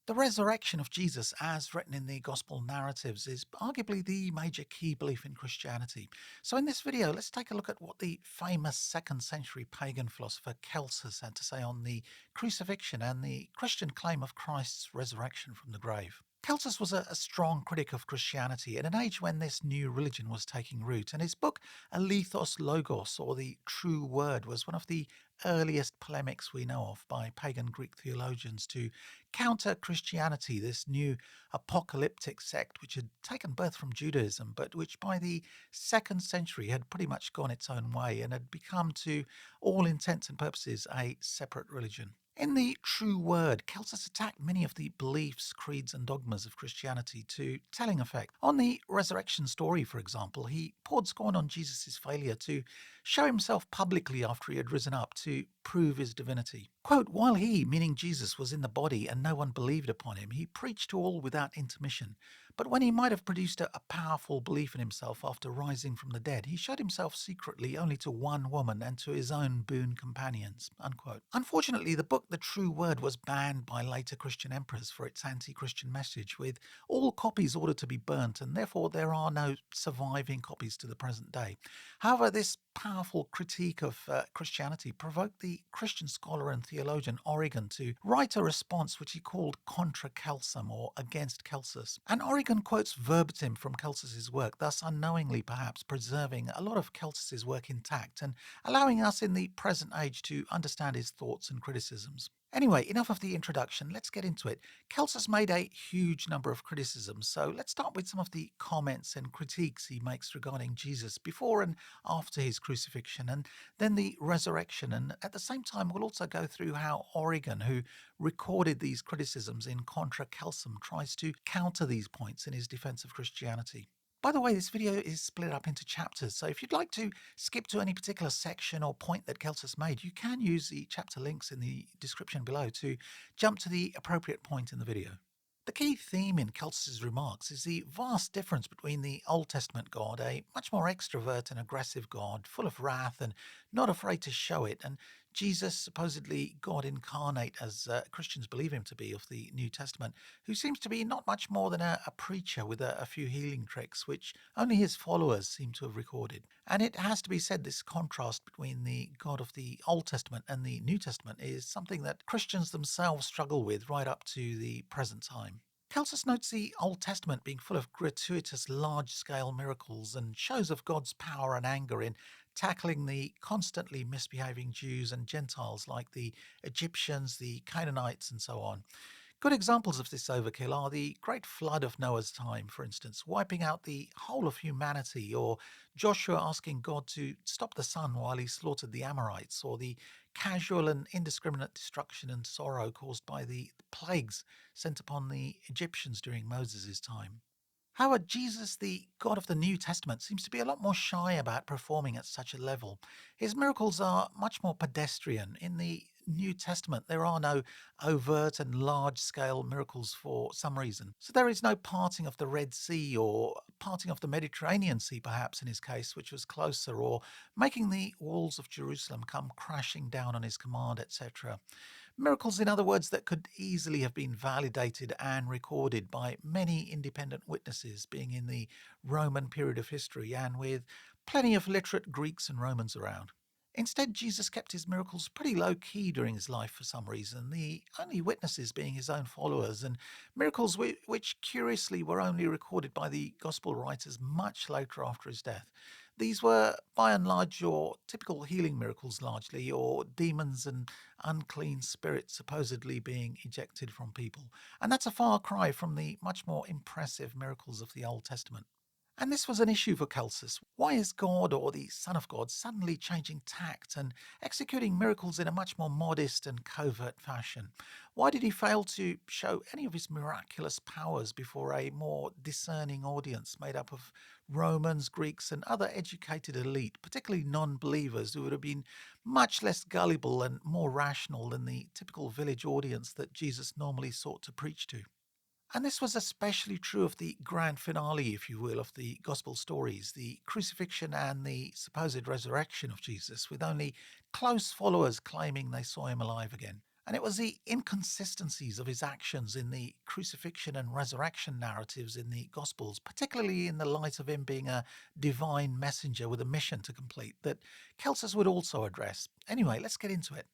The resurrection of Jesus, as written in the gospel narratives, is arguably the major key belief in Christianity. So, in this video, let's take a look at what the famous 2nd century pagan philosopher Celsus had to say on the crucifixion and the Christian claim of Christ's resurrection from the grave. Celsus was a strong critic of Christianity in an age when this new religion was taking root, and his book Alethos Logos, or the True Word, was one of the earliest polemics we know of by pagan Greek theologians to counter Christianity, this new apocalyptic sect which had taken birth from Judaism, but which by the 2nd century had pretty much gone its own way and had become, to all intents and purposes, a separate religion. In the True Word, Celsus attacked many of the beliefs, creeds, and dogmas of Christianity to telling effect. On the resurrection story, for example, he poured scorn on Jesus' failure to show himself publicly after he had risen up to prove his divinity. Quote, "While he, meaning Jesus, was in the body and no one believed upon him, he preached to all without intermission. But when he might have produced a powerful belief in himself after rising from the dead, he showed himself secretly only to one woman and to his own boon companions." Unquote. Unfortunately, the book The True Word was banned by later Christian emperors for its anti-Christian message, with all copies ordered to be burnt, and therefore there are no surviving copies to the present day. However, this powerful critique of Christianity provoked the Christian scholar and theologian Origen to write a response which he called Contra Celsum, or Against Celsus. And Origen quotes verbatim from Celsus's work, thus unknowingly perhaps preserving a lot of Celsus's work intact and allowing us in the present age to understand his thoughts and criticisms. Anyway, enough of the introduction, let's get into it. Celsus made a huge number of criticisms, so let's start with some of the comments and critiques he makes regarding Jesus before and after his crucifixion, and then the resurrection. And at the same time, we'll also go through how Origen, who recorded these criticisms in Contra Celsum, tries to counter these points in his defense of Christianity. By the way, this video is split up into chapters, so if you'd like to skip to any particular section or point that Celsus made, you can use the chapter links in the description below to jump to the appropriate point in the video. The key theme in Celsus's remarks is the vast difference between the Old Testament God, a much more extrovert and aggressive God, full of wrath and not afraid to show it, and Jesus, supposedly God incarnate as Christians believe him to be of the New Testament, who seems to be not much more than a preacher with a few healing tricks, which only his followers seem to have recorded. And it has to be said, this contrast between the God of the Old Testament and the New Testament is something that Christians themselves struggle with right up to the present time. Celsus notes the Old Testament being full of gratuitous large-scale miracles and shows of God's power and anger in tackling the constantly misbehaving Jews and Gentiles like the Egyptians, the Canaanites, and so on. Good examples of this overkill are the Great Flood of Noah's time, for instance, wiping out the whole of humanity, or Joshua asking God to stop the sun while he slaughtered the Amorites, or the casual and indiscriminate destruction and sorrow caused by the plagues sent upon the Egyptians during Moses' time. However, Jesus, the God of the New Testament, seems to be a lot more shy about performing at such a level. His miracles are much more pedestrian. In the New Testament, there are no overt and large-scale miracles for some reason. So there is no parting of the Red Sea, or parting of the Mediterranean Sea, perhaps in his case, which was closer, or making the walls of Jerusalem come crashing down on his command, etc. Miracles, in other words, that could easily have been validated and recorded by many independent witnesses, being in the Roman period of history and with plenty of literate Greeks and Romans around. Instead, Jesus kept his miracles pretty low-key during his life for some reason, the only witnesses being his own followers, and miracles which curiously were only recorded by the gospel writers much later after his death. These were, by and large, your typical healing miracles largely, or demons and unclean spirits supposedly being ejected from people. And that's a far cry from the much more impressive miracles of the Old Testament. And this was an issue for Celsus. Why is God, or the Son of God, suddenly changing tact and executing miracles in a much more modest and covert fashion? Why did he fail to show any of his miraculous powers before a more discerning audience made up of Romans, Greeks, and other educated elite, particularly non-believers who would have been much less gullible and more rational than the typical village audience that Jesus normally sought to preach to? And this was especially true of the grand finale, if you will, of the gospel stories, the crucifixion and the supposed resurrection of Jesus, with only close followers claiming they saw him alive again. And it was the inconsistencies of his actions in the crucifixion and resurrection narratives in the Gospels, particularly in the light of him being a divine messenger with a mission to complete, that Celsus would also address. Anyway, let's get into it.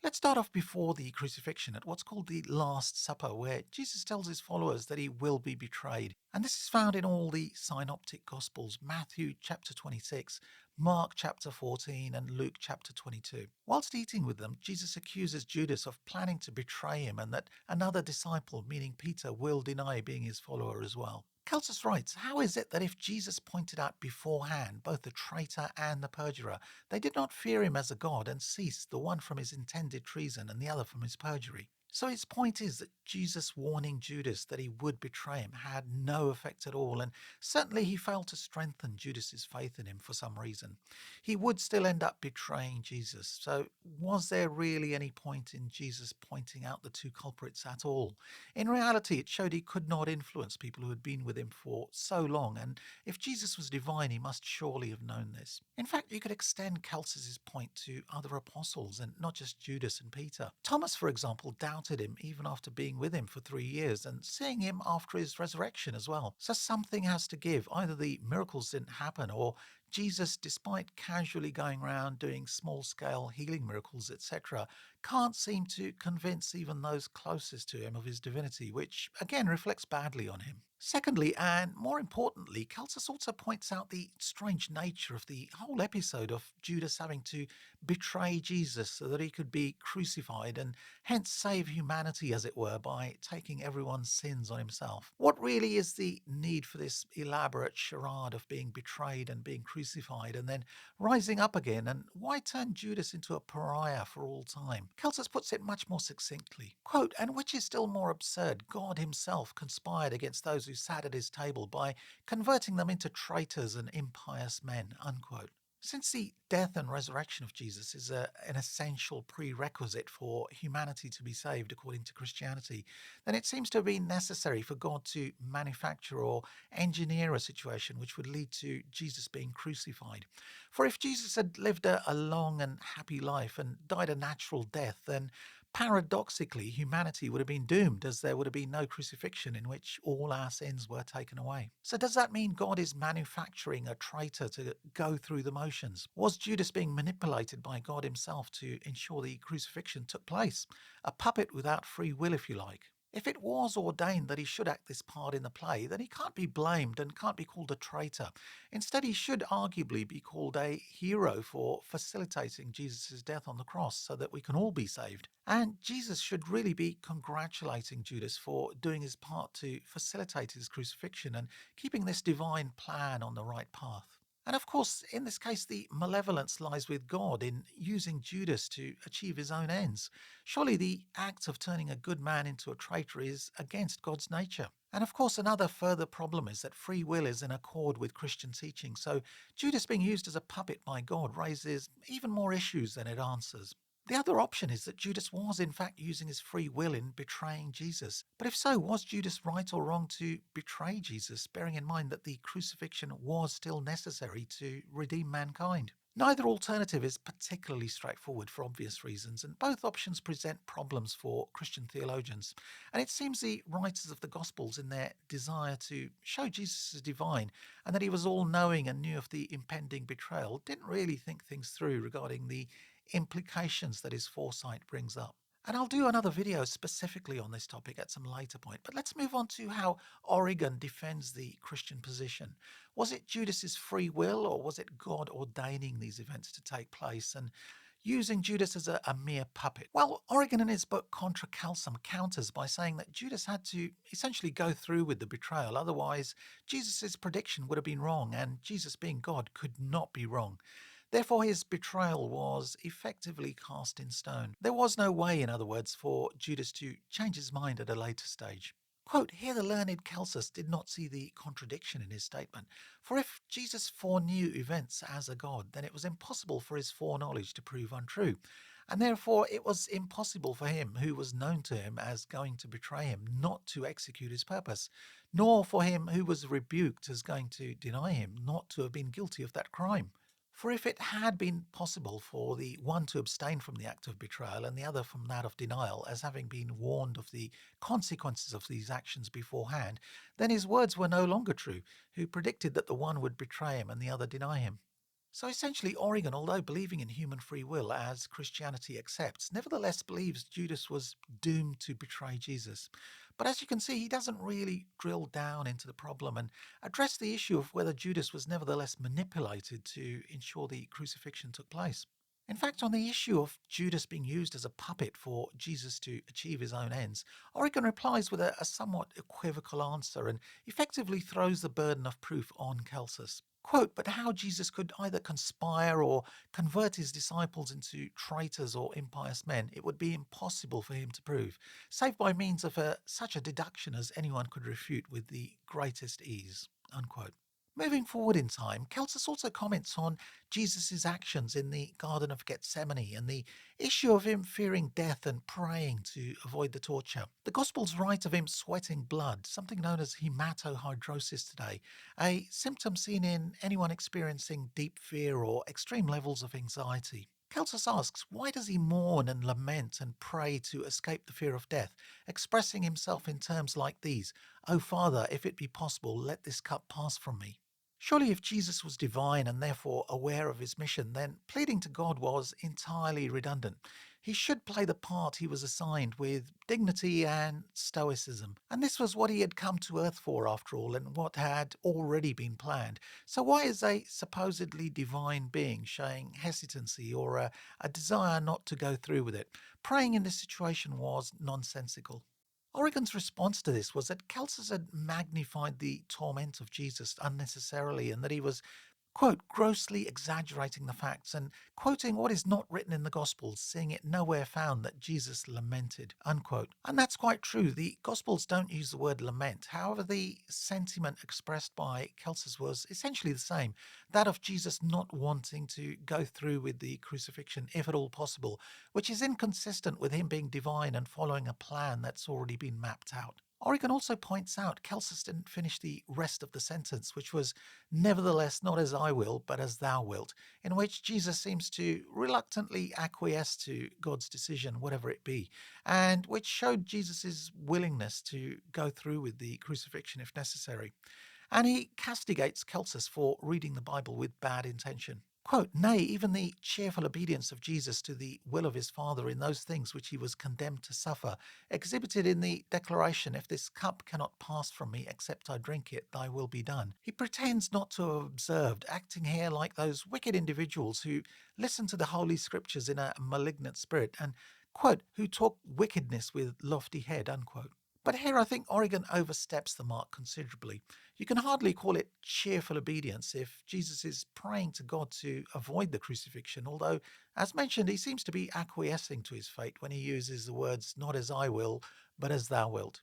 Let's start off before the crucifixion at what's called the Last Supper, where Jesus tells his followers that he will be betrayed. And this is found in all the synoptic Gospels: Matthew chapter 26, Mark chapter 14, and Luke chapter 22. Whilst eating with them, Jesus accuses Judas of planning to betray him and that another disciple, meaning Peter, will deny being his follower as well. Celsus writes, how is it that if Jesus pointed out beforehand both the traitor and the perjurer, they did not fear him as a god and ceased, the one from his intended treason and the other from his perjury? So his point is that Jesus warning Judas that he would betray him had no effect at all, and certainly he failed to strengthen Judas's faith in him for some reason. He would still end up betraying Jesus. So was there really any point in Jesus pointing out the two culprits at all? In reality, it showed he could not influence people who had been with him for so long, and if Jesus was divine, he must surely have known this. In fact, you could extend Celsus's point to other apostles and not just Judas and Peter. Thomas, for example, doubted him even after being with him for 3 years and seeing him after his resurrection as well. So something has to give. Either the miracles didn't happen, or Jesus, despite casually going around doing small-scale healing miracles, etc., can't seem to convince even those closest to him of his divinity, which again reflects badly on him. Secondly, and more importantly, Celsus also points out the strange nature of the whole episode of Judas having to betray Jesus so that he could be crucified and hence save humanity, as it were, by taking everyone's sins on himself. What really is the need for this elaborate charade of being betrayed and being crucified and then rising up again, and why turn Judas into a pariah for all time? Celsus puts it much more succinctly. Quote, and which is still more absurd, God himself conspired against those who sat at his table by converting them into traitors and impious men, unquote. Since the death and resurrection of Jesus is an essential prerequisite for humanity to be saved according to Christianity, then it seems to have been necessary for God to manufacture or engineer a situation which would lead to Jesus being crucified. For if Jesus had lived a long and happy life and died a natural death, then paradoxically, humanity would have been doomed, as there would have been no crucifixion in which all our sins were taken away. So does that mean God is manufacturing a traitor to go through the motions? Was Judas being manipulated by God himself to ensure the crucifixion took place? A puppet without free will, if you like. If it was ordained that he should act this part in the play, then he can't be blamed and can't be called a traitor. Instead, he should arguably be called a hero for facilitating Jesus' death on the cross so that we can all be saved. And Jesus should really be congratulating Judas for doing his part to facilitate his crucifixion and keeping this divine plan on the right path. And of course, in this case, the malevolence lies with God in using Judas to achieve his own ends. Surely the act of turning a good man into a traitor is against God's nature. And of course, another further problem is that free will is in accord with Christian teaching, so Judas being used as a puppet by God raises even more issues than it answers. The other option is that Judas was in fact using his free will in betraying Jesus. But if so, was Judas right or wrong to betray Jesus, bearing in mind that the crucifixion was still necessary to redeem mankind? Neither alternative is particularly straightforward for obvious reasons, and both options present problems for Christian theologians. And it seems the writers of the Gospels, in their desire to show Jesus as divine and that he was all-knowing and knew of the impending betrayal, didn't really think things through regarding the implications that his foresight brings up. And I'll do another video specifically on this topic at some later point, but let's move on to how Origen defends the Christian position. Was it Judas's free will, or was it God ordaining these events to take place and using Judas as a mere puppet? Well, Origen in his book Contra Calcem counters by saying that Judas had to essentially go through with the betrayal, otherwise Jesus' prediction would have been wrong, and Jesus being God could not be wrong. Therefore, his betrayal was effectively cast in stone. There was no way, in other words, for Judas to change his mind at a later stage. Quote, here the learned Celsus did not see the contradiction in his statement, for if Jesus foreknew events as a god, then it was impossible for his foreknowledge to prove untrue, and therefore it was impossible for him who was known to him as going to betray him not to execute his purpose, nor for him who was rebuked as going to deny him not to have been guilty of that crime. For if it had been possible for the one to abstain from the act of betrayal and the other from that of denial, as having been warned of the consequences of these actions beforehand, then his words were no longer true, who predicted that the one would betray him and the other deny him. So essentially, Origen, although believing in human free will as Christianity accepts, nevertheless believes Judas was doomed to betray Jesus. But as you can see, he doesn't really drill down into the problem and address the issue of whether Judas was nevertheless manipulated to ensure the crucifixion took place. In fact, on the issue of Judas being used as a puppet for Jesus to achieve his own ends, Origen replies with a somewhat equivocal answer and effectively throws the burden of proof on Celsus. Quote, but how Jesus could either conspire or convert his disciples into traitors or impious men, it would be impossible for him to prove, save by means of such a deduction as anyone could refute with the greatest ease. Unquote. Moving forward in time, Celsus also comments on Jesus' actions in the Garden of Gethsemane and the issue of him fearing death and praying to avoid the torture. The Gospels write of him sweating blood, something known as hematohydrosis today, a symptom seen in anyone experiencing deep fear or extreme levels of anxiety. Celsus asks, why does he mourn and lament and pray to escape the fear of death, expressing himself in terms like these, "O Father, if it be possible, let this cup pass from me"? Surely if Jesus was divine and therefore aware of his mission, then pleading to God was entirely redundant. He should play the part he was assigned with dignity and stoicism. And this was what he had come to earth for, after all, and what had already been planned. So why is a supposedly divine being showing hesitancy or a desire not to go through with it? Praying in this situation was nonsensical. Origen's response to this was that Celsus had magnified the torment of Jesus unnecessarily and that he was, quote, grossly exaggerating the facts and quoting what is not written in the Gospels, seeing it nowhere found that Jesus lamented, unquote. And that's quite true. The Gospels don't use the word lament. However, the sentiment expressed by Celsus was essentially the same, that of Jesus not wanting to go through with the crucifixion if at all possible, which is inconsistent with him being divine and following a plan that's already been mapped out. Origen also points out Celsus didn't finish the rest of the sentence, which was, nevertheless, not as I will, but as thou wilt, in which Jesus seems to reluctantly acquiesce to God's decision, whatever it be, and which showed Jesus' willingness to go through with the crucifixion if necessary. And he castigates Celsus for reading the Bible with bad intention. Quote, nay, even the cheerful obedience of Jesus to the will of his Father in those things which he was condemned to suffer, exhibited in the declaration, if this cup cannot pass from me except I drink it, thy will be done. He pretends not to have observed, acting here like those wicked individuals who listen to the Holy Scriptures in a malignant spirit and, quote, who talk wickedness with lofty head, unquote. But here I think Origen oversteps the mark considerably. You can hardly call it cheerful obedience if Jesus is praying to God to avoid the crucifixion, although, as mentioned, he seems to be acquiescing to his fate when he uses the words, not as I will, but as thou wilt.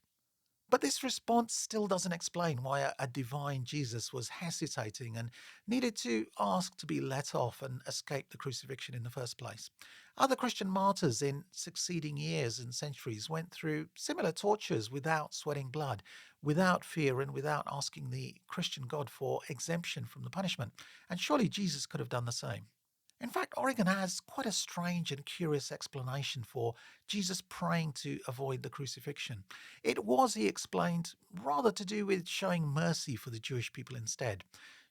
But this response still doesn't explain why a divine Jesus was hesitating and needed to ask to be let off and escape the crucifixion in the first place. Other Christian martyrs in succeeding years and centuries went through similar tortures without sweating blood, without fear, and without asking the Christian God for exemption from the punishment. And surely Jesus could have done the same. In fact, Origen has quite a strange and curious explanation for Jesus praying to avoid the crucifixion. It was, he explained, rather to do with showing mercy for the Jewish people instead.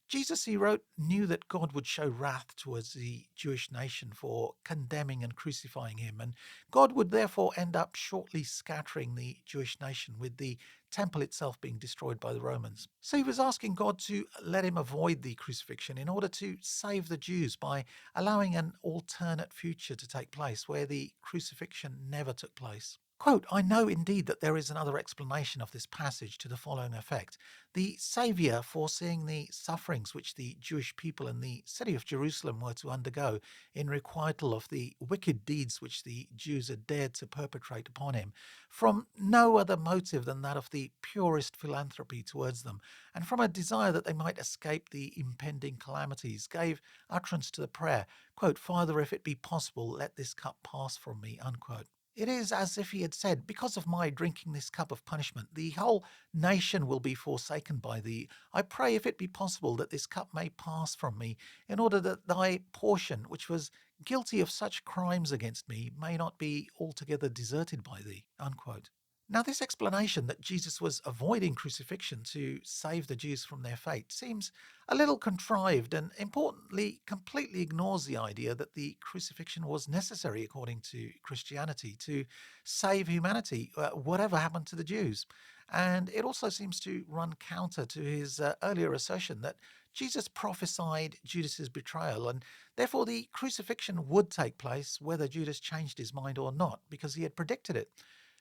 Jesus, he wrote, knew that God would show wrath towards the Jewish nation for condemning and crucifying him, and God would therefore end up shortly scattering the Jewish nation, with the temple itself being destroyed by the Romans. So he was asking God to let him avoid the crucifixion in order to save the Jews by allowing an alternate future to take place where the crucifixion never took place. Quote, I know indeed that there is another explanation of this passage to the following effect. The Saviour, foreseeing the sufferings which the Jewish people and the city of Jerusalem were to undergo in requital of the wicked deeds which the Jews had dared to perpetrate upon him, from no other motive than that of the purest philanthropy towards them, and from a desire that they might escape the impending calamities, gave utterance to the prayer, quote, Father, if it be possible, let this cup pass from me, unquote. It is as if he had said, "Because of my drinking this cup of punishment, the whole nation will be forsaken by thee. I pray, if it be possible, that this cup may pass from me, in order that thy portion, which was guilty of such crimes against me, may not be altogether deserted by thee." Unquote. Now, this explanation that Jesus was avoiding crucifixion to save the Jews from their fate seems a little contrived and, importantly, completely ignores the idea that the crucifixion was necessary, according to Christianity, to save humanity, whatever happened to the Jews. And it also seems to run counter to his earlier assertion that Jesus prophesied Judas's betrayal, and therefore the crucifixion would take place whether Judas changed his mind or not, because he had predicted it.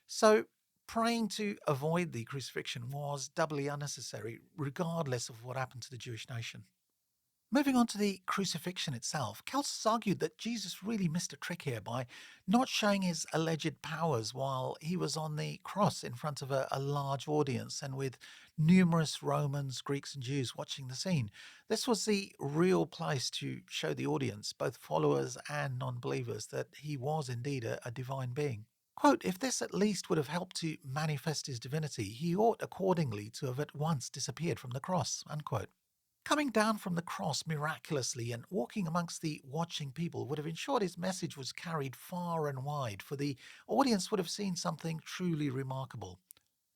So, praying to avoid the crucifixion was doubly unnecessary, regardless of what happened to the Jewish nation. Moving on to the crucifixion itself, Celsus argued that Jesus really missed a trick here by not showing his alleged powers while he was on the cross in front of a large audience and with numerous Romans, Greeks, and Jews watching the scene. This was the real place to show the audience, both followers and non believers, that he was indeed a divine being. Quote, "If this at least would have helped to manifest his divinity, he ought accordingly to have at once disappeared from the cross." Unquote. Coming down from the cross miraculously and walking amongst the watching people would have ensured his message was carried far and wide, for the audience would have seen something truly remarkable.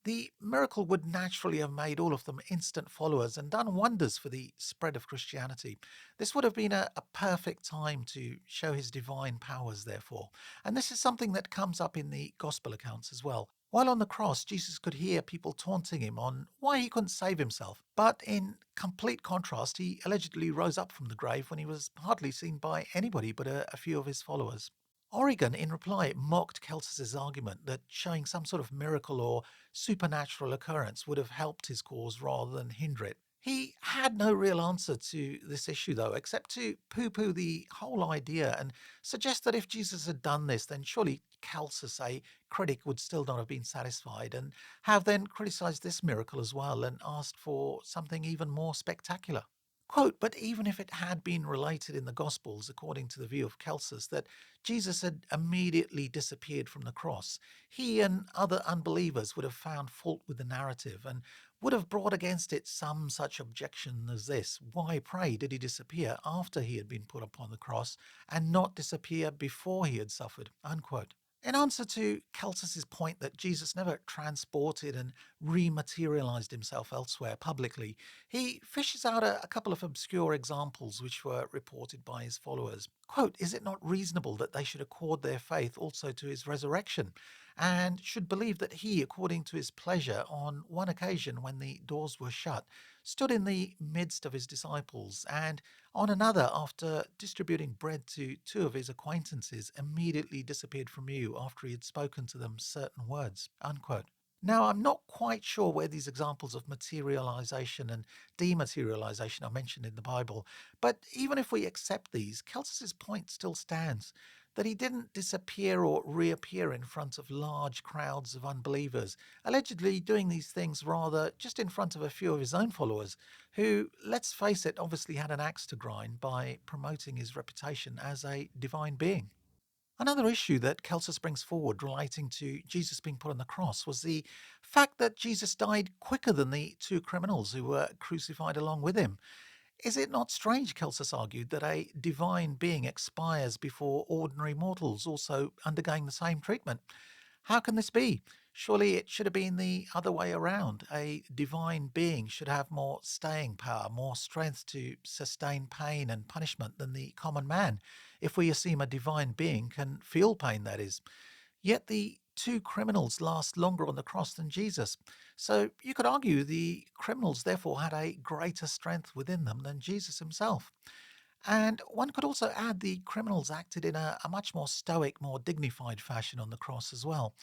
The miracle would naturally have made all of them instant followers and done wonders for the spread of Christianity. This would have been a perfect time to show his divine powers, therefore. And this is something that comes up in the gospel accounts as well. While on the cross, Jesus could hear people taunting him on why he couldn't save himself. But in complete contrast, he allegedly rose up from the grave when he was hardly seen by anybody but a few of his followers. Origen, in reply, mocked Celsus's argument that showing some sort of miracle or supernatural occurrence would have helped his cause rather than hinder it. He had no real answer to this issue, though, except to poo poo the whole idea and suggest that if Jesus had done this, then surely Celsus, a critic, would still not have been satisfied, and have then criticized this miracle as well and asked for something even more spectacular. Quote, "But even if it had been related in the Gospels, according to the view of Celsus, that Jesus had immediately disappeared from the cross, he and other unbelievers would have found fault with the narrative and would have brought against it some such objection as this: why, pray, did he disappear after he had been put upon the cross and not disappear before he had suffered?" Unquote. In answer to Celsus's point that Jesus never transported and rematerialized himself elsewhere publicly, he fishes out a couple of obscure examples which were reported by his followers. Quote, "Is it not reasonable that they should accord their faith also to his resurrection, and should believe that he, according to his pleasure, on one occasion when the doors were shut, stood in the midst of his disciples, and on another, after distributing bread to two of his acquaintances, immediately disappeared from view after he had spoken to them certain words?" Unquote. Now, I'm not quite sure where these examples of materialization and dematerialization are mentioned in the Bible, but even if we accept these, Celsus's point still stands that he didn't disappear or reappear in front of large crowds of unbelievers, allegedly doing these things rather just in front of a few of his own followers, who, let's face it, obviously had an axe to grind by promoting his reputation as a divine being. Another issue that Celsus brings forward relating to Jesus being put on the cross was the fact that Jesus died quicker than the two criminals who were crucified along with him. Is it not strange, Celsus argued, that a divine being expires before ordinary mortals also undergoing the same treatment? How can this be? Surely it should have been the other way around. A divine being should have more staying power, more strength to sustain pain and punishment than the common man, if we assume a divine being can feel pain, that is. Yet the two criminals last longer on the cross than Jesus. So you could argue the criminals therefore had a greater strength within them than Jesus himself. And one could also add the criminals acted in a much more stoic, more dignified fashion on the cross as well.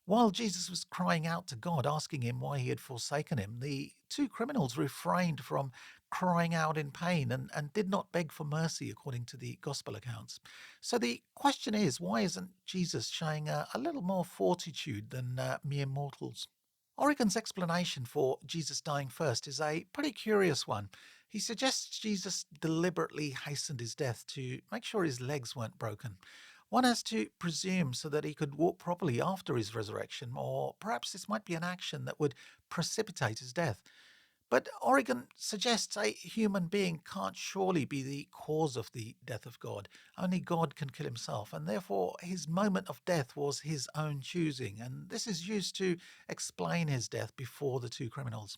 While Jesus was crying out to God, asking him why he had forsaken him, the two criminals refrained from crying out in pain and did not beg for mercy, according to the gospel accounts. So the question is, why isn't Jesus showing a little more fortitude than mere mortals? Origen's explanation for Jesus dying first is a pretty curious one. He suggests Jesus deliberately hastened his death to make sure his legs weren't broken. One has to presume so that he could walk properly after his resurrection, or perhaps this might be an action that would precipitate his death. But Origen suggests a human being can't surely be the cause of the death of God. Only God can kill himself, and therefore his moment of death was his own choosing, and this is used to explain his death before the two criminals.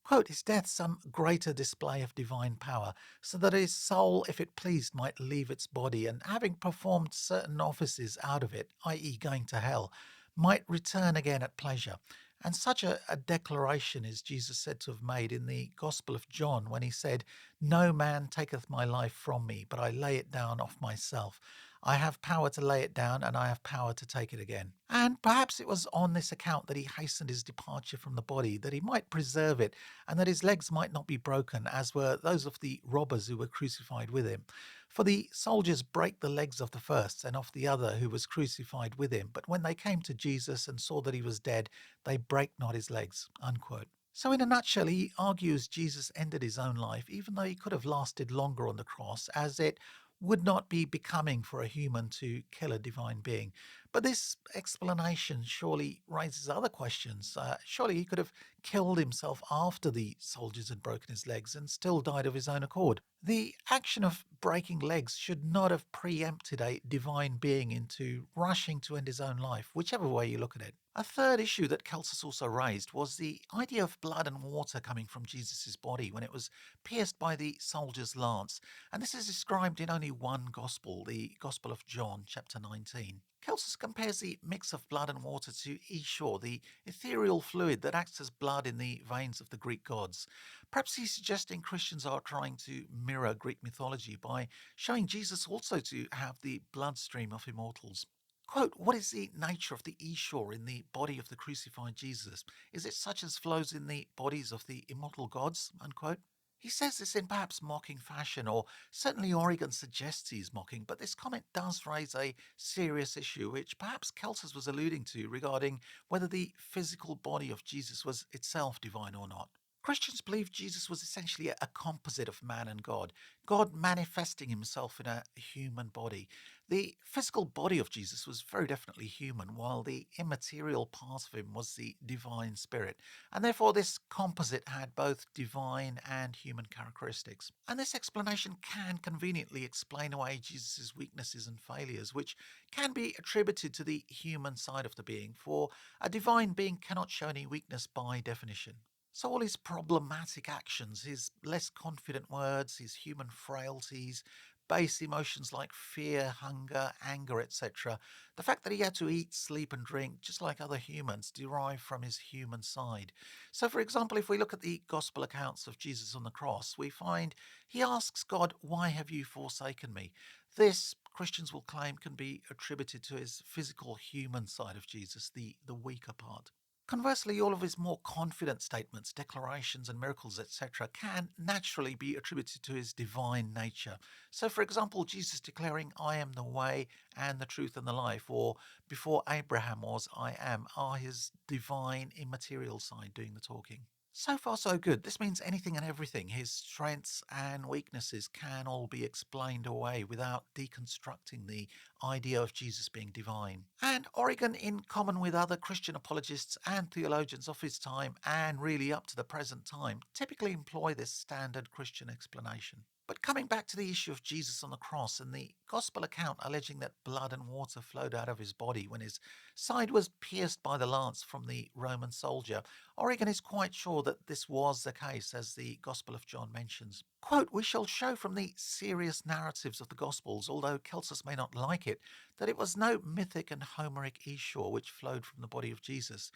Quote, his death some greater display of divine power, so that his soul, if it pleased, might leave its body, and having performed certain offices out of it, i.e., going to hell, might return again at pleasure. And such a declaration is Jesus said to have made in the Gospel of John when he said, "No man taketh my life from me, but I lay it down of myself. I have power to lay it down, and I have power to take it again." And perhaps it was on this account that he hastened his departure from the body, that he might preserve it, and that his legs might not be broken, as were those of the robbers who were crucified with him. For the soldiers brake the legs of the first and of the other who was crucified with him, but when they came to Jesus and saw that he was dead, they brake not his legs. Unquote. So in a nutshell, he argues Jesus ended his own life, even though he could have lasted longer on the cross, as it would not be becoming for a human to kill a divine being. But this explanation surely raises other questions. Surely he could have killed himself after the soldiers had broken his legs and still died of his own accord. The action of breaking legs should not have preempted a divine being into rushing to end his own life, whichever way you look at it. A third issue that Celsus also raised was the idea of blood and water coming from Jesus' body when it was pierced by the soldier's lance, and this is described in only one gospel, the Gospel of John, chapter 19. Celsus compares the mix of blood and water to Ishor, the ethereal fluid that acts as blood in the veins of the Greek gods. Perhaps he's suggesting Christians are trying to mirror Greek mythology by showing Jesus also to have the bloodstream of immortals. Quote, what is the nature of the Ishor in the body of the crucified Jesus? Is it such as flows in the bodies of the immortal gods? Unquote. He says this in perhaps mocking fashion, or certainly Origen suggests he's mocking, but this comment does raise a serious issue, which perhaps Celsus was alluding to regarding whether the physical body of Jesus was itself divine or not. Christians believe Jesus was essentially a composite of man and God, God manifesting himself in a human body. The physical body of Jesus was very definitely human, while the immaterial part of him was the divine spirit, and therefore this composite had both divine and human characteristics. And this explanation can conveniently explain away Jesus' weaknesses and failures, which can be attributed to the human side of the being, for a divine being cannot show any weakness by definition. So all his problematic actions, his less confident words, his human frailties, base emotions like fear, hunger, anger, etc., the fact that he had to eat, sleep and drink just like other humans derive from his human side. So for example, if we look at the gospel accounts of Jesus on the cross, we find he asks God, "Why have you forsaken me?" This, Christians will claim, can be attributed to his physical human side of Jesus, the weaker part. Conversely, all of his more confident statements, declarations, and miracles, etc., can naturally be attributed to his divine nature. So, for example, Jesus declaring, "I am the way and the truth and the life," or "before Abraham was, I am," are his divine, immaterial side doing the talking. So far, so good. This means anything and everything, his strengths and weaknesses, can all be explained away without deconstructing the idea of Jesus being divine. And Origen, in common with other Christian apologists and theologians of his time, and really up to the present time, typically employ this standard Christian explanation. But coming back to the issue of Jesus on the cross and the gospel account alleging that blood and water flowed out of his body when his side was pierced by the lance from the Roman soldier, Origen is quite sure that this was the case, as the Gospel of John mentions. Quote, "We shall show from the serious narratives of the Gospels, although Celsus may not like it, that it was no mythic and Homeric Ishor which flowed from the body of Jesus,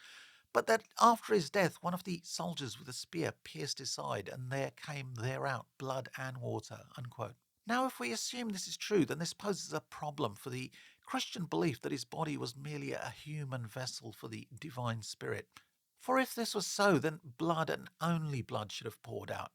but that after his death one of the soldiers with a spear pierced his side, and there came thereout blood and water." Unquote. Now, if we assume this is true, then this poses a problem for the Christian belief that his body was merely a human vessel for the divine spirit. For if this was so, then blood and only blood should have poured out.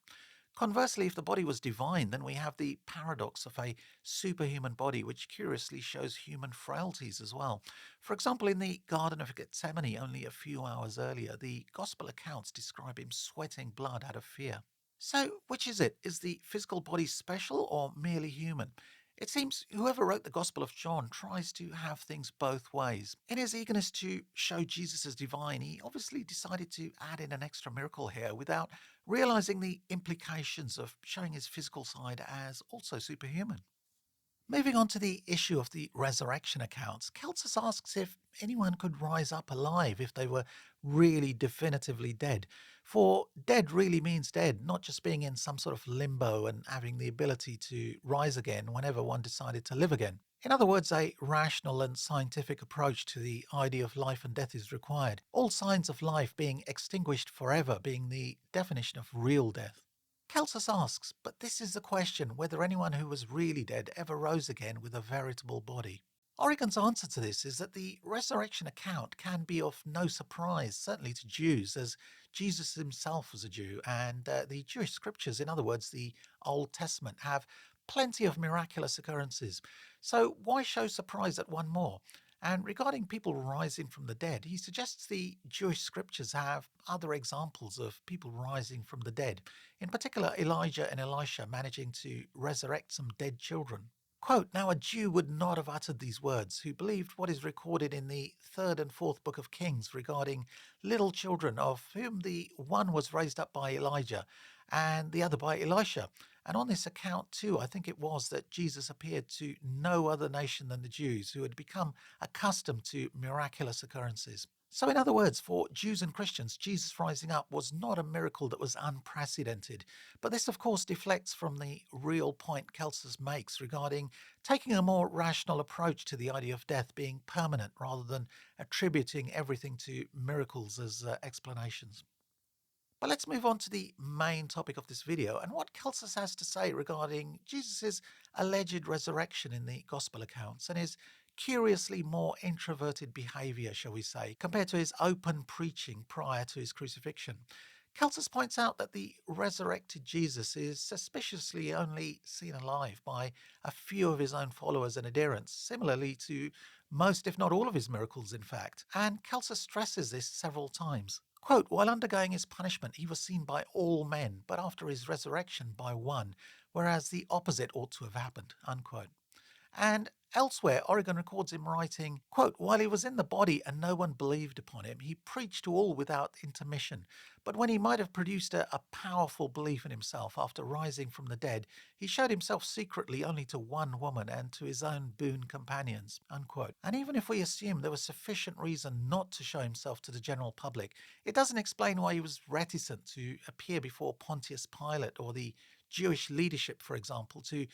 Conversely, if the body was divine, then we have the paradox of a superhuman body, which curiously shows human frailties as well. For example, in the Garden of Gethsemane, only a few hours earlier, the Gospel accounts describe him sweating blood out of fear. So, which is it? Is the physical body special or merely human? It seems whoever wrote the Gospel of John tries to have things both ways. In his eagerness to show Jesus as divine, he obviously decided to add in an extra miracle here without realizing the implications of showing his physical side as also superhuman. Moving on to the issue of the resurrection accounts, Celsus asks if anyone could rise up alive if they were really definitively dead. For dead really means dead, not just being in some sort of limbo and having the ability to rise again whenever one decided to live again. In other words, a rational and scientific approach to the idea of life and death is required, all signs of life being extinguished forever being the definition of real death. Celsus asks, but this is the question whether anyone who was really dead ever rose again with a veritable body. Origen's answer to this is that the resurrection account can be of no surprise, certainly to Jews, as Jesus himself was a Jew, and the Jewish scriptures, in other words, the Old Testament, have plenty of miraculous occurrences. So why show surprise at one more? And regarding people rising from the dead, he suggests the Jewish scriptures have other examples of people rising from the dead, in particular Elijah and Elisha managing to resurrect some dead children. Quote, now a Jew would not have uttered these words, who believed what is recorded in the third and fourth book of Kings regarding little children, of whom the one was raised up by Elijah and the other by Elisha. And on this account too, I think it was that Jesus appeared to no other nation than the Jews, who had become accustomed to miraculous occurrences. So in other words, for Jews and Christians, Jesus rising up was not a miracle that was unprecedented. But this, of course, deflects from the real point Celsus makes regarding taking a more rational approach to the idea of death being permanent rather than attributing everything to miracles as explanations. But let's move on to the main topic of this video and what Celsus has to say regarding Jesus' alleged resurrection in the Gospel accounts and his curiously more introverted behaviour, shall we say, compared to his open preaching prior to his crucifixion. Celsus points out that the resurrected Jesus is suspiciously only seen alive by a few of his own followers and adherents, similarly to most, if not all, of his miracles, in fact. And Celsus stresses this several times. Quote, while undergoing his punishment, he was seen by all men, but after his resurrection by one, whereas the opposite ought to have happened, unquote. And elsewhere, Origen records him writing, quote, while he was in the body and no one believed upon him, he preached to all without intermission. But when he might have produced a powerful belief in himself after rising from the dead, he showed himself secretly only to one woman and to his own boon companions, unquote. And even if we assume there was sufficient reason not to show himself to the general public, it doesn't explain why he was reticent to appear before Pontius Pilate or the Jewish leadership, for example, to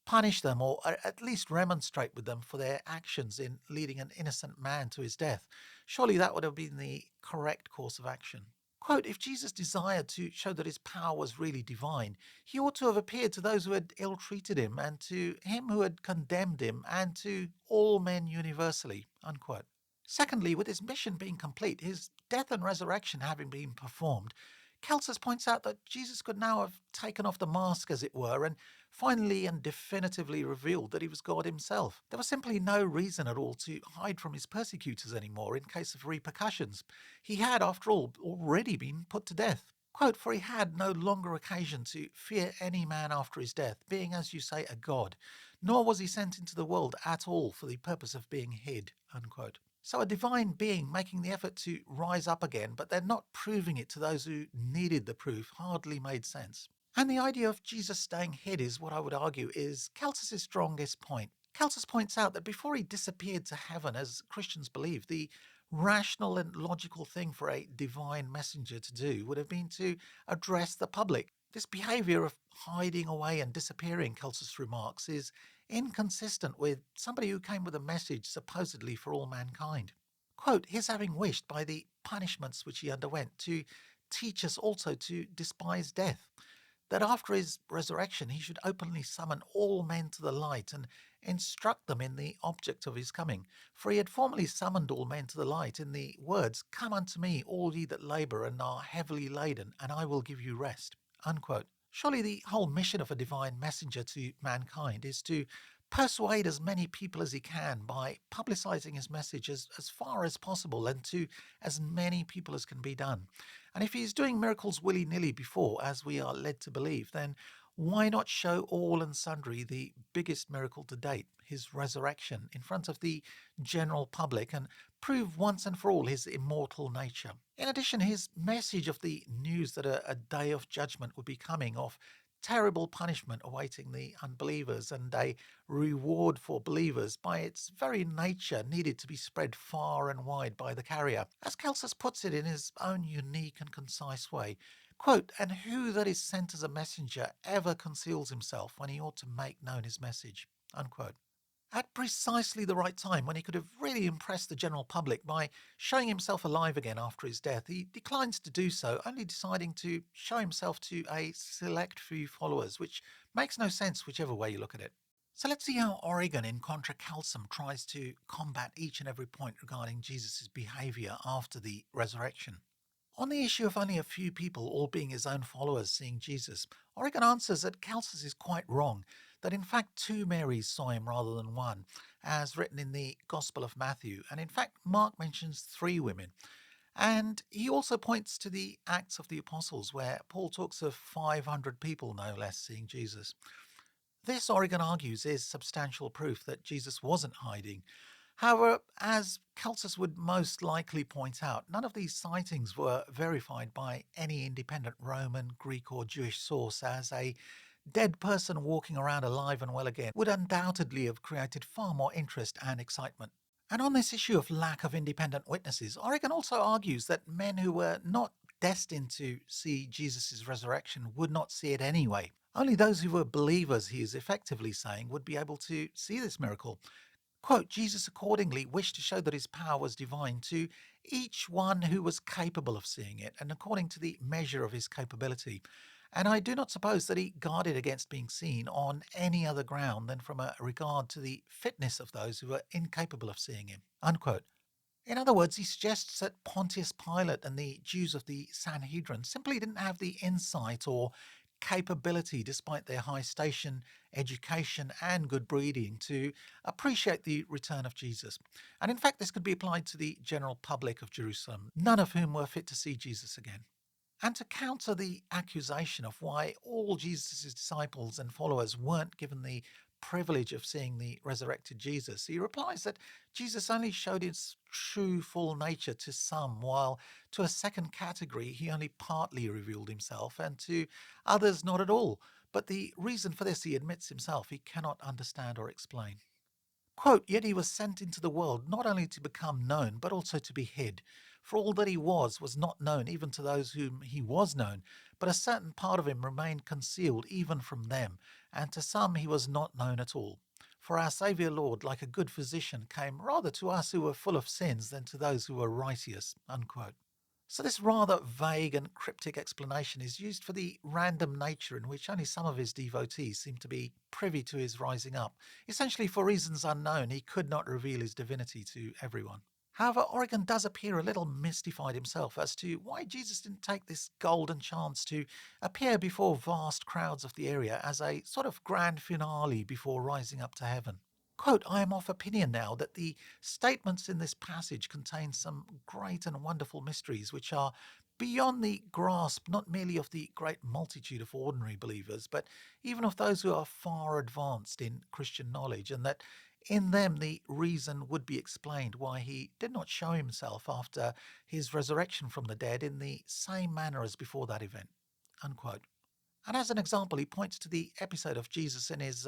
punish them or at least remonstrate with them for their actions in leading an innocent man to his death. Surely that would have been the correct course of action. Quote, if Jesus desired to show that his power was really divine, he ought to have appeared to those who had ill-treated him and to him who had condemned him and to all men universally, unquote. Secondly, with his mission being complete, his death and resurrection having been performed, Celsus points out that Jesus could now have taken off the mask, as it were, and finally and definitively revealed that he was God himself. There was simply no reason at all to hide from his persecutors anymore in case of repercussions. He had, after all, already been put to death. Quote, for he had no longer occasion to fear any man after his death, being, as you say, a god, nor was he sent into the world at all for the purpose of being hid, unquote. So a divine being making the effort to rise up again, but then not proving it to those who needed the proof, hardly made sense. And the idea of Jesus staying hid is what I would argue is Celsus' strongest point. Celsus points out that before he disappeared to heaven, as Christians believe, the rational and logical thing for a divine messenger to do would have been to address the public. This behaviour of hiding away and disappearing, Celsus remarks, is inconsistent with somebody who came with a message supposedly for all mankind. Quote, his having wished by the punishments which he underwent to teach us also to despise death, that after his resurrection he should openly summon all men to the light and instruct them in the object of his coming. For he had formerly summoned all men to the light in the words, come unto me, all ye that labour and are heavily laden, and I will give you rest, unquote. Surely the whole mission of a divine messenger to mankind is to persuade as many people as he can by publicizing his message as far as possible and to as many people as can be done. And if he's doing miracles willy-nilly before, as we are led to believe, then Why not show all and sundry the biggest miracle to date, his resurrection, in front of the general public and prove once and for all his immortal nature? In addition, his message of the news that a day of judgment would be coming, of terrible punishment awaiting the unbelievers and a reward for believers, by its very nature needed to be spread far and wide by the carrier. As Celsus puts it in his own unique and concise way, quote, "And who that is sent as a messenger ever conceals himself when he ought to make known his message?" Unquote. At precisely the right time, when he could have really impressed the general public by showing himself alive again after his death, he declines to do so, only deciding to show himself to a select few followers, which makes no sense whichever way you look at it. So let's see how Origen in Contra Calcem tries to combat each and every point regarding Jesus' behaviour after the resurrection. On the issue of only a few people, all being his own followers, seeing Jesus, Origen answers that Celsus is quite wrong, that in fact 2 Marys saw him rather than 1, as written in the Gospel of Matthew, and in fact Mark mentions 3 women. And he also points to the Acts of the Apostles, where Paul talks of 500 people, no less, seeing Jesus. This, Origen argues, is substantial proof that Jesus wasn't hiding. However, as Celsus would most likely point out, none of these sightings were verified by any independent Roman, Greek or Jewish source, as a dead person walking around alive and well again would undoubtedly have created far more interest and excitement. And on this issue of lack of independent witnesses, Origen also argues that men who were not destined to see Jesus' resurrection would not see it anyway. Only those who were believers, he is effectively saying, would be able to see this miracle. Quote, "Jesus accordingly wished to show that his power was divine to each one who was capable of seeing it, and according to the measure of his capability. And I do not suppose that he guarded against being seen on any other ground than from a regard to the fitness of those who were incapable of seeing him." Unquote. In other words, he suggests that Pontius Pilate and the Jews of the Sanhedrin simply didn't have the insight or capability, despite their high station, education, and good breeding, to appreciate the return of Jesus. And in fact, this could be applied to the general public of Jerusalem, none of whom were fit to see Jesus again. And to counter the accusation of why all Jesus' disciples and followers weren't given the privilege of seeing the resurrected Jesus, he replies that Jesus only showed his true full nature to some, while to a second category he only partly revealed himself, and to others not at all. But the reason for this, he admits himself, he cannot understand or explain. Quote, "Yet he was sent into the world not only to become known, but also to be hid. For all that he was not known even to those whom he was known, but a certain part of him remained concealed even from them, and to some he was not known at all. For our Saviour Lord, like a good physician, came rather to us who were full of sins than to those who were righteous." Unquote. So this rather vague and cryptic explanation is used for the random nature in which only some of his devotees seem to be privy to his rising up. Essentially, for reasons unknown, he could not reveal his divinity to everyone. However, Origen does appear a little mystified himself as to why Jesus didn't take this golden chance to appear before vast crowds of the area as a sort of grand finale before rising up to heaven. Quote, "I am of opinion now that the statements in this passage contain some great and wonderful mysteries which are beyond the grasp not merely of the great multitude of ordinary believers, but even of those who are far advanced in Christian knowledge, and that in them the reason would be explained why he did not show himself after his resurrection from the dead in the same manner as before that event." Unquote. And as an example, he points to the episode of Jesus in his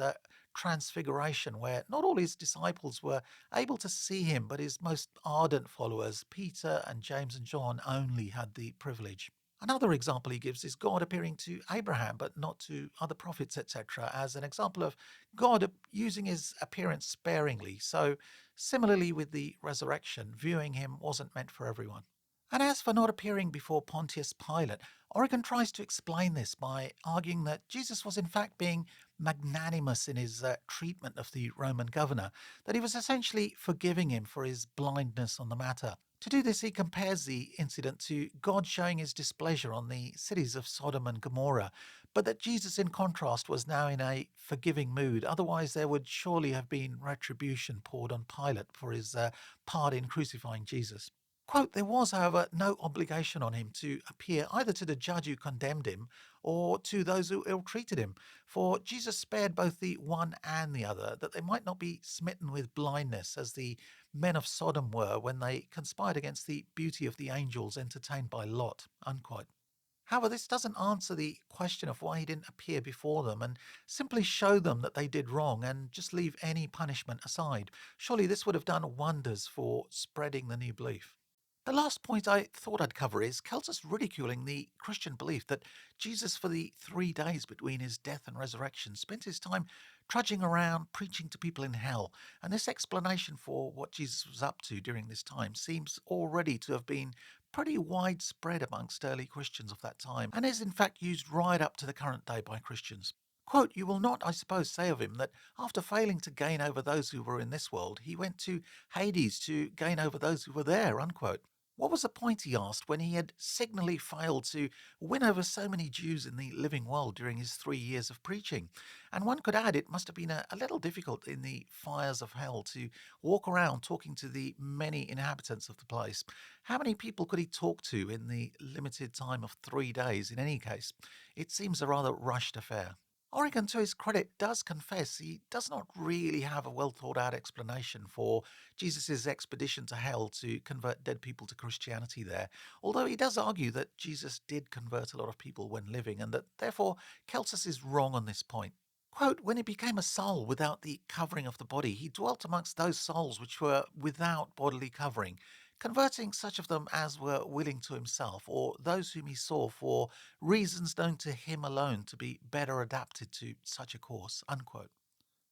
transfiguration, where not all his disciples were able to see him, but his most ardent followers, Peter and James and John, only had the privilege. Another example he gives is God appearing to Abraham, but not to other prophets, etc., as an example of God using his appearance sparingly. So, similarly with the resurrection, viewing him wasn't meant for everyone. And as for not appearing before Pontius Pilate, Origen tries to explain this by arguing that Jesus was in fact being magnanimous in his treatment of the Roman governor, that he was essentially forgiving him for his blindness on the matter. To do this, he compares the incident to God showing his displeasure on the cities of Sodom and Gomorrah, but that Jesus, in contrast, was now in a forgiving mood. Otherwise, there would surely have been retribution poured on Pilate for his part in crucifying Jesus. Quote, there was, however, no obligation on him to appear either to the judge who condemned him or to those who ill treated him. For Jesus spared both the one and the other, that they might not be smitten with blindness, as the men of Sodom were when they conspired against the beauty of the angels entertained by Lot. Unquote. However, this doesn't answer the question of why he didn't appear before them and simply show them that they did wrong and just leave any punishment aside. Surely this would have done wonders for spreading the new belief. The last point I thought I'd cover is Celsus ridiculing the Christian belief that Jesus, for the 3 days between his death and resurrection, spent his time trudging around preaching to people in hell. And this explanation for what Jesus was up to during this time seems already to have been pretty widespread amongst early Christians of that time, and is in fact used right up to the current day by Christians. Quote, you will not, I suppose, say of him that after failing to gain over those who were in this world, he went to Hades to gain over those who were there, unquote. What was the point, he asked, when he had signally failed to win over so many Jews in the living world during his 3 years of preaching? And one could add it must have been a little difficult in the fires of hell to walk around talking to the many inhabitants of the place. How many people could he talk to in the limited time of 3 days in any case? It seems a rather rushed affair. Oregon, to his credit, does confess he does not really have a well thought out explanation for Jesus' expedition to hell to convert dead people to Christianity there, although he does argue that Jesus did convert a lot of people when living and that therefore Celsus is wrong on this point. Quote, when he became a soul without the covering of the body, he dwelt amongst those souls which were without bodily covering, converting such of them as were willing to himself, or those whom he saw for reasons known to him alone to be better adapted to such a course. Unquote.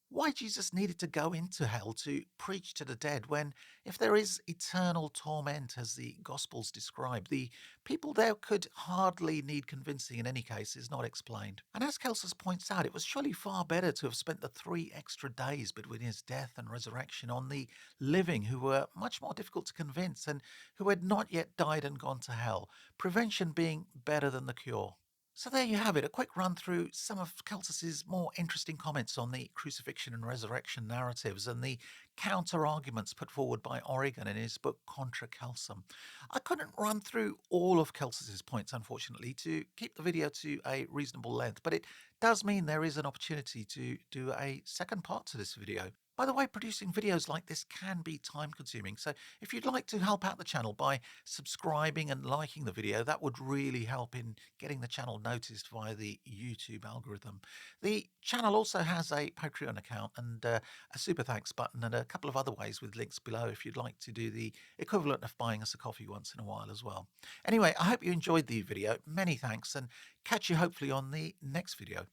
Why Jesus needed to go into hell to preach to the dead when, if there is eternal torment as the Gospels describe, the people there could hardly need convincing in any case is not explained. And as Celsus points out, it was surely far better to have spent the 3 extra days between his death and resurrection on the living who were much more difficult to convince and who had not yet died and gone to hell, prevention being better than the cure. So there you have it, a quick run through some of Celsus's more interesting comments on the crucifixion and resurrection narratives and the counter-arguments put forward by Origen in his book Contra Celsum. I couldn't run through all of Celsus's points, unfortunately, to keep the video to a reasonable length, but it does mean there is an opportunity to do a second part to this video. By the way, producing videos like this can be time consuming, so if you'd like to help out the channel by subscribing and liking the video, that would really help in getting the channel noticed via the YouTube algorithm. The channel also has a Patreon account and a super thanks button and a couple of other ways with links below if you'd like to do the equivalent of buying us a coffee once in a while as well. Anyway, I hope you enjoyed the video. Many thanks and catch you hopefully on the next video.